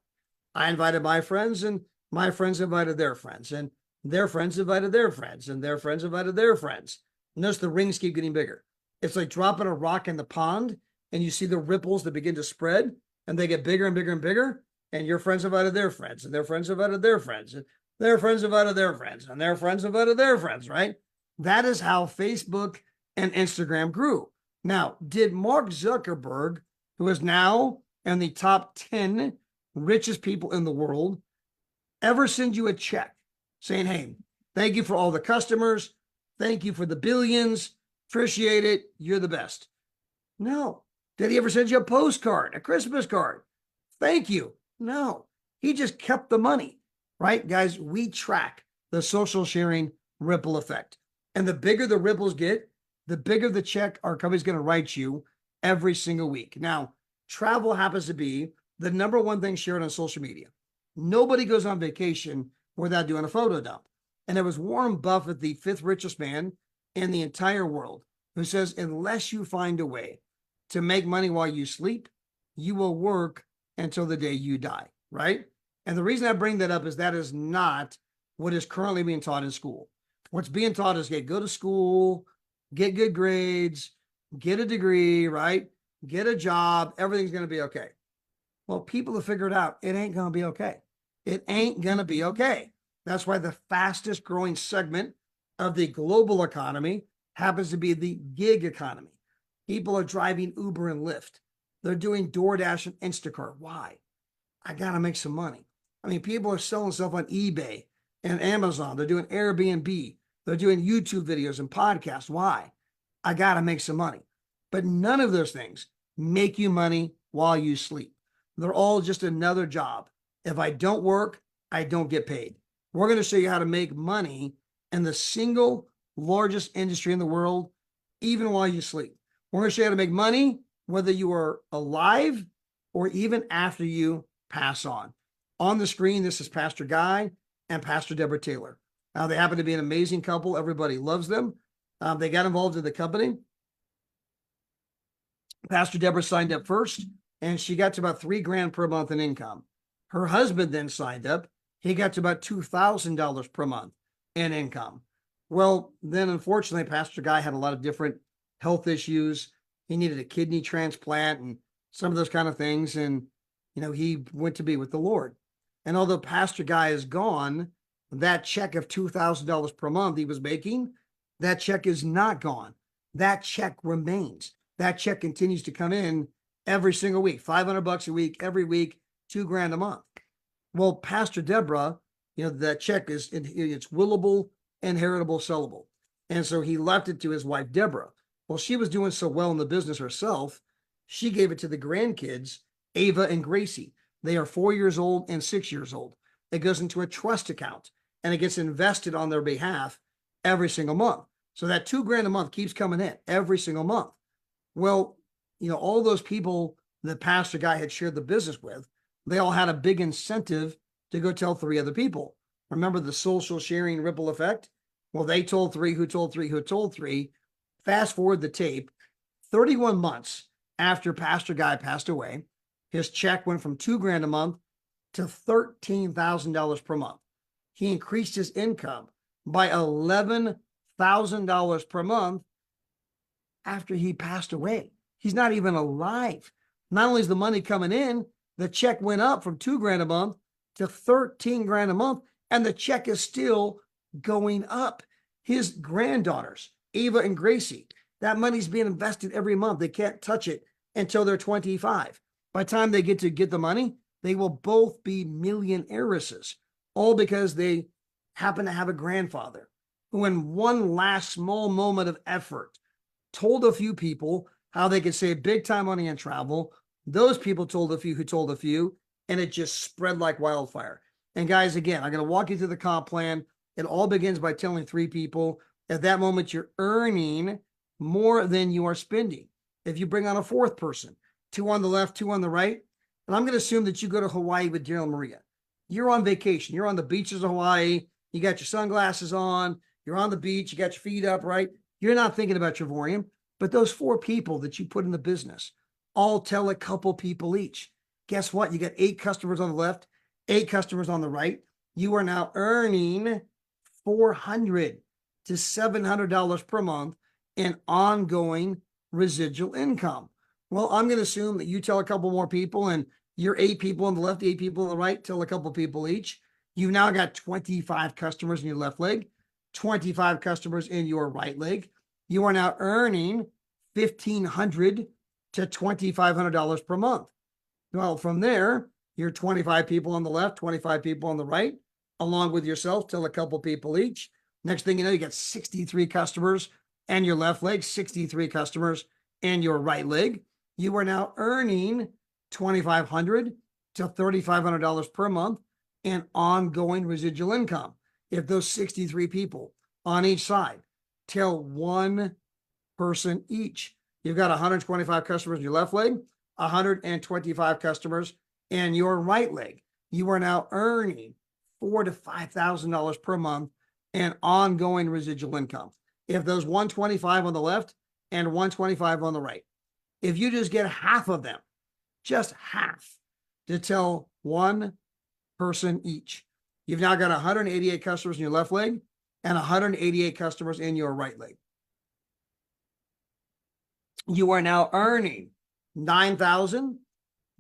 I invited my friends, and my friends invited their friends, and their friends invited their friends, and their friends invited their friends. Notice the rings keep getting bigger. It's like dropping a rock in the pond, and you see the ripples that begin to spread, and they get bigger and bigger and bigger. And your friends invited their friends, and their friends invited their friends, and their friends invited their friends, and their friends invited their friends, right? That is how Facebook and Instagram grew. Now, did Mark Zuckerberg, who is now in the top 10 richest people in the world, ever send you a check saying, hey, thank you for all the customers, thank you for the billions, appreciate it, you're the best? No. Did he ever send you a postcard, a Christmas card? Thank you. No, he just kept the money, right? Guys, we track the social sharing ripple effect. And the bigger the ripples get, the bigger the check our company's going to write you every single week. Now, travel happens to be the number one thing shared on social media. Nobody goes on vacation without doing a photo dump. And it was Warren Buffett, the 5th richest man in the entire world, who says, unless you find a way to make money while you sleep, you will work until the day you die, right? And the reason I bring that up is that is not what is currently being taught in school. What's being taught is, hey, go to school, get good grades, get a degree, right? Get a job, everything's going to be okay. Well, people have figured out it ain't going to be okay. It ain't going to be okay. That's why the fastest growing segment of the global economy happens to be the gig economy. People are driving Uber and Lyft. They're doing DoorDash and Instacart. Why? I got to make some money. I mean, people are selling stuff on eBay and Amazon. They're doing Airbnb. They're doing YouTube videos and podcasts. Why? I got to make some money. But none of those things make you money while you sleep. They're all just another job. If I don't work, I don't get paid. We're going to show you how to make money in the single largest industry in the world, even while you sleep. We're going to show you how to make money whether you are alive or even after you pass on. On the screen, this is Pastor Guy and Pastor Deborah Taylor. Now, they happen to be an amazing couple. Everybody loves them. They got involved in the company. Pastor Deborah signed up first, and she got to about $3,000 per month in income. Her husband then signed up. He got to about $2,000 per month in income. Well, then unfortunately, Pastor Guy had a lot of different health issues. He needed a kidney transplant and some of those kind of things. And, you know, he went to be with the Lord. And although Pastor Guy is gone, that check of $2,000 per month he was making, that check is not gone. That check remains. That check continues to come in every single week, $500 a week, every week, $2,000 a month. Well, Pastor Deborah, you know, that check it's willable, inheritable, sellable. And so he left it to his wife, Deborah. Well, she was doing so well in the business herself, she gave it to the grandkids, Ava and Gracie. They are 4 years old and 6 years old. It goes into a trust account and it gets invested on their behalf every single month. So that $2,000 a month keeps coming in every single month. Well, you know, all those people that Pastor Guy had shared the business with, they all had a big incentive to go tell 3 other people. Remember the social sharing ripple effect? Well, they told 3, who told 3, who told 3. Fast forward the tape, 31 months after Pastor Guy passed away, his check went from $2,000 a month to $13,000 per month. He increased his income by $11,000 per month after he passed away. He's not even alive. Not only is the money coming in, the check went up from $2,000 a month to $13,000 a month, and the check is still going up. His granddaughters, Ava and Gracie, that money's being invested every month. They can't touch it until they're 25. By the time they get the money, they will both be millionairesses, all because they happen to have a grandfather who, in one last small moment of effort, told a few people how they could save big time money on travel. Those people told a few who told a few, and it just spread like wildfire. And guys, again, I'm going to walk you through the comp plan. It all begins by telling 3 people. At that moment, you're earning more than you are spending. If you bring on a 4th person, 2 on the left, 2 on the right, and I'm going to assume that you go to Hawaii with Daryl and Maria. You're on vacation. You're on the beaches of Hawaii. You got your sunglasses on. You're on the beach. You got your feet up, right? You're not thinking about Travorium, but those 4 people that you put in the business all tell a couple people each. Guess what? You got 8 customers on the left, 8 customers on the right. You are now earning $400 to $700 per month in ongoing residual income. Well, I'm going to assume that you tell a couple more people, and your 8 people on the left, 8 people on the right, tell a couple people each. You've now got 25 customers in your left leg, 25 customers in your right leg. You are now earning $1,500 to $2,500 per month. Well, from there, you're 25 people on the left, 25 people on the right, along with yourself, tell a couple people each. Next thing you know, you got 63 customers and your left leg, 63 customers and your right leg. You are now earning $2,500 to $3,500 per month in ongoing residual income. If those 63 people on each side tell 1 person each, you've got 125 customers in your left leg, 125 customers in your right leg. You are now earning $4,000 to $5,000 per month in ongoing residual income. If those 125 on the left and 125 on the right, if you just get half of them, just half, to tell 1 person each, you've now got 188 customers in your left leg and 188 customers in your right leg. You are now earning $9,000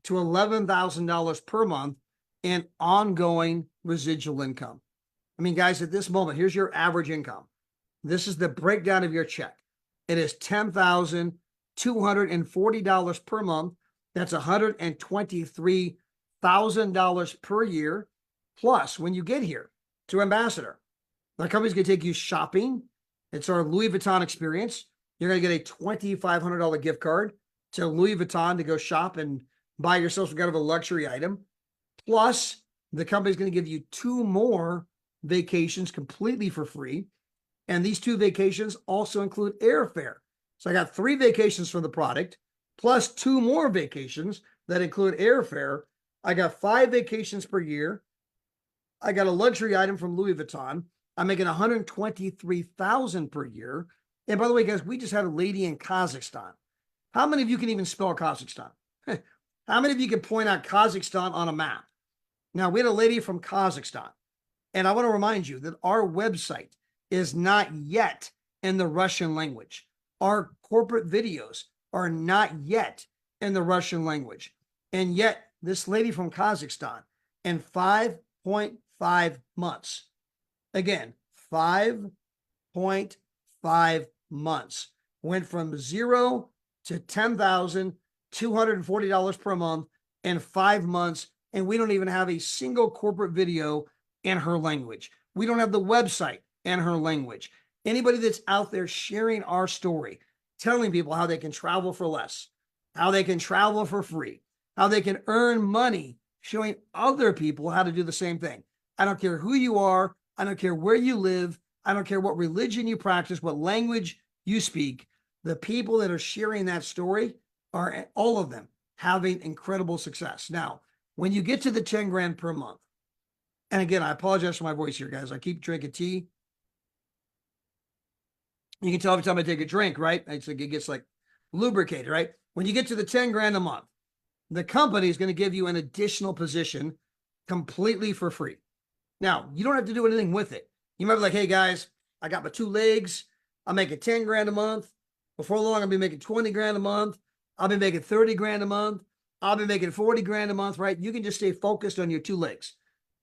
to $11,000 per month in ongoing residual income. I mean, guys, at this moment, here's your average income. This is the breakdown of your check. It is $10,240 per month. That's $123,000 per year. Plus, when you get here to Ambassador, the company's going to take you shopping. It's our Louis Vuitton experience. You're going to get a $2,500 gift card to Louis Vuitton to go shop and buy yourself some kind of a luxury item. Plus, the company's going to give you 2 more vacations completely for free. And these 2 vacations also include airfare. So I got 3 vacations from the product, plus 2 more vacations that include airfare. I got 5 vacations per year. I got a luxury item from Louis Vuitton. I'm making $123,000 per year. And by the way, guys, we just had a lady in Kazakhstan. How many of you can even spell Kazakhstan? How many of you can point out Kazakhstan on a map? Now, we had a lady from Kazakhstan. And I want to remind you that our website is not yet in the Russian language. Our corporate videos are not yet in the Russian language. And yet this lady from Kazakhstan in 5.5 months, again, 5.5 months, went from $0 to $10,240 per month in 5 months. And we don't even have a single corporate video in her language. We don't have the website in her language. Anybody that's out there sharing our story, telling people how they can travel for less, how they can travel for free, how they can earn money, showing other people how to do the same thing. I don't care who you are. I don't care where you live. I don't care what religion you practice, what language you speak. The people that are sharing that story are, all of them, having incredible success. Now, when you get to the 10 grand per month, and again, I apologize for my voice here, guys. I keep drinking tea. You can tell every time I take a drink, right? It's like it gets like lubricated, right? When you get to the 10 grand a month, the company is going to give you an additional position completely for free. Now, you don't have to do anything with it. You might be like, hey guys, I got my 2 legs. I'm making 10 grand a month. Before long, I'll be making 20 grand a month. I'll be making 30 grand a month. I'll be making 40 grand a month, right? You can just stay focused on your 2 legs.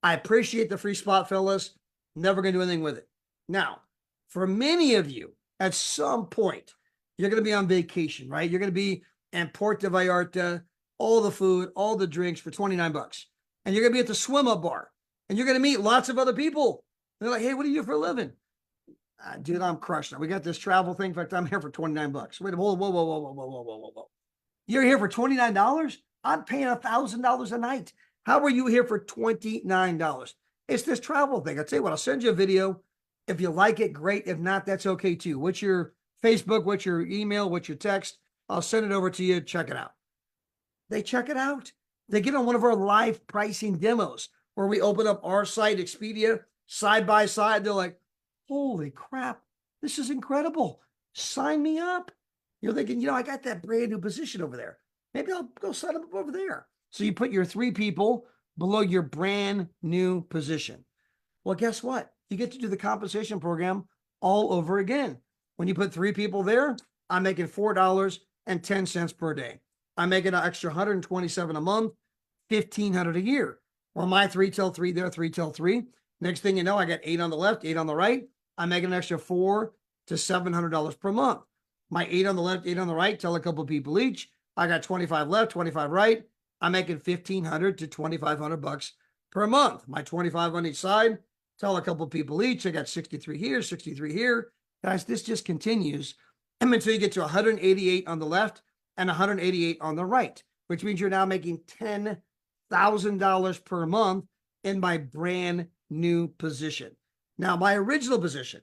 I appreciate the free spot, fellas. Never going to do anything with it. Now, for many of you, at some point, you're going to be on vacation, right? You're going to be in Puerto Vallarta, all the food, all the drinks for 29 bucks. And you're going to be at the swim up bar. And you're going to meet lots of other people. They're like, hey, what do you do for a living? Dude, I'm crushed. We got this travel thing. In fact, I'm here for 29 bucks. Wait, whoa, whoa, whoa, whoa, whoa, whoa, whoa, whoa, whoa. You're here for $29? I'm paying $1,000 a night. How are you here for $29? It's this travel thing. I'll tell you what, I'll send you a video. If you like it, great. If not, that's okay too. What's your Facebook? What's your email? What's your text? I'll send it over to you. Check it out. They check it out. They get on one of our live pricing demos where we open up our site, Expedia, side by side. They're like, holy crap, this is incredible. Sign me up. You're thinking, I got that brand new position over there. Maybe I'll go sign up over there. So you put your 3 people below your brand new position. Well, guess what? You get to do the compensation program all over again. When you put 3 people there, I'm making $4.10 per day. I'm making an extra $127 a month, $1,500 a year. Well, my 3 till 3, their 3 till 3. Next thing you know, I got 8 on the left, 8 on the right. I'm making an extra $400 to $700 per month. My 8 on the left, 8 on the right, tell a couple of people each. I got 25 left, 25 right. I'm making $1,500 to $2,500 bucks per month. My 25 on each side, tell a couple of people each. I got 63 here, 63 here. Guys, this just continues until you get to 188 on the left and 188 on the right, which means you're now making $10,000 per month in my brand new position. Now, my original position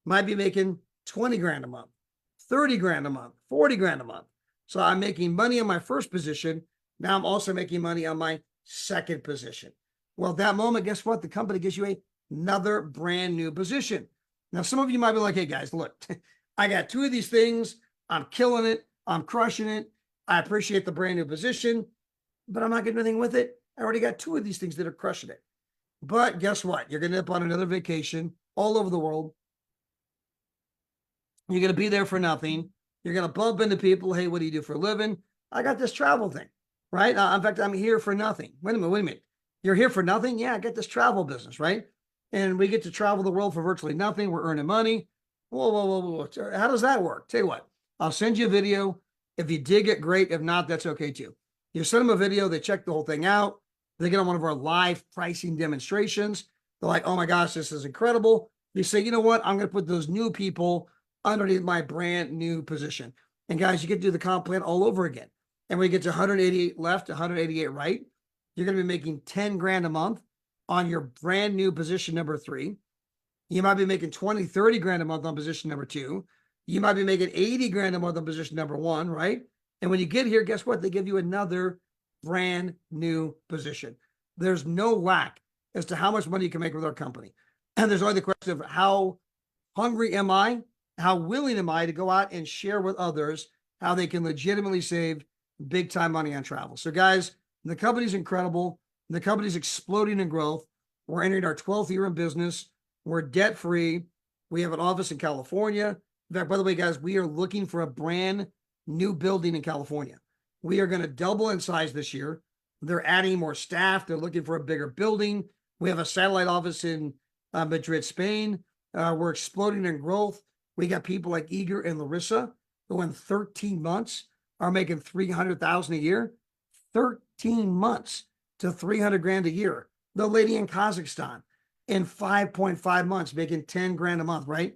might be making 20 grand a month, 30 grand a month, 40 grand a month. So I'm making money on my first position. Now I'm also making money on my second position. Well, at that moment, guess what? The company gives you another brand new position. Now, some of you might be like, hey guys, look, I got 2 of these things. I'm killing it. I'm crushing it. I appreciate the brand new position, but I'm not getting anything with it. I already got 2 of these things that are crushing it. But guess what? You're going to end up on another vacation all over the world. You're going to be there for nothing. You're going to bump into people. Hey, what do you do for a living? I got this travel thing, right? In fact, I'm here for nothing. Wait a minute. You're here for nothing? Yeah, I get this travel business, right? And we get to travel the world for virtually nothing. We're earning money. Whoa. How does that work? Tell you what, I'll send you a video. If you dig it, great. If not, that's okay too. You send them a video. They check the whole thing out. They get on one of our live pricing demonstrations. They're like, oh my gosh, this is incredible. You say, you know what? I'm going to put those new people underneath my brand new position. And guys, you get to do the comp plan all over again. And when you get to 188 left, 188 right, you're going to be making 10 grand a month on your brand new position number 3. You might be making 20, 30 grand a month on position number 2. You might be making 80 grand a month on position number 1, right? And when you get here, guess what? They give you another brand new position. There's no lack as to how much money you can make with our company. And there's only the question of how hungry am I? How willing am I to go out and share with others how they can legitimately save big time money on travel? So guys, the company's incredible. The company's exploding in growth. We're entering our 12th year in business. We're debt free. We have an office in California. In fact, by the way, guys, we are looking for a brand new building in California. We are going to double in size this year. They're adding more staff. They're looking for a bigger building. We have a satellite office in Madrid, Spain. We're exploding in growth. We got people like Eager and Larissa who in 13 months are making $300,000 a year. 13 months to 300 grand a year. The lady in Kazakhstan in 5.5 months making 10 grand a month, right?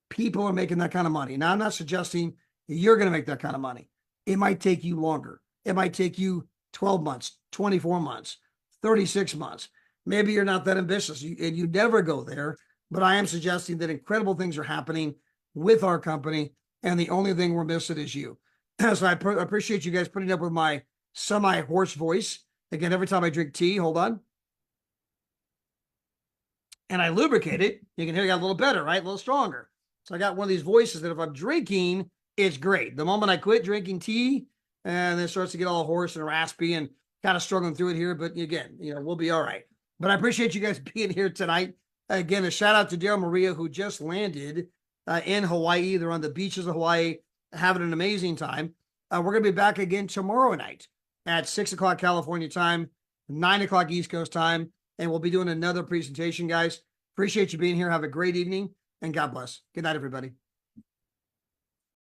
People are making that kind of money. Now, I'm not suggesting you're going to make that kind of money. It might take you longer. It might take you 12 months, 24 months, 36 months. Maybe you're not that ambitious and you never go there, but I am suggesting that incredible things are happening with our company, and the only thing we're missing is you. So I appreciate you guys putting up with my semi-hoarse voice. Again, every time I drink tea, hold on, and I lubricate it, you can hear it got a little better, right? A little stronger. So I got one of these voices that if I'm drinking, it's great. The moment I quit drinking tea, and then it starts to get all hoarse and raspy and kind of struggling through it here. But again, we'll be all right. But I appreciate you guys being here tonight. Again, a shout out to Daryl Maria, who just landed in Hawaii. They're on the beaches of Hawaii, having an amazing time. We're going to be back again tomorrow night at 6 o'clock California time, 9 o'clock East Coast time. And we'll be doing another presentation, guys. Appreciate you being here. Have a great evening, and God bless. Good night, everybody.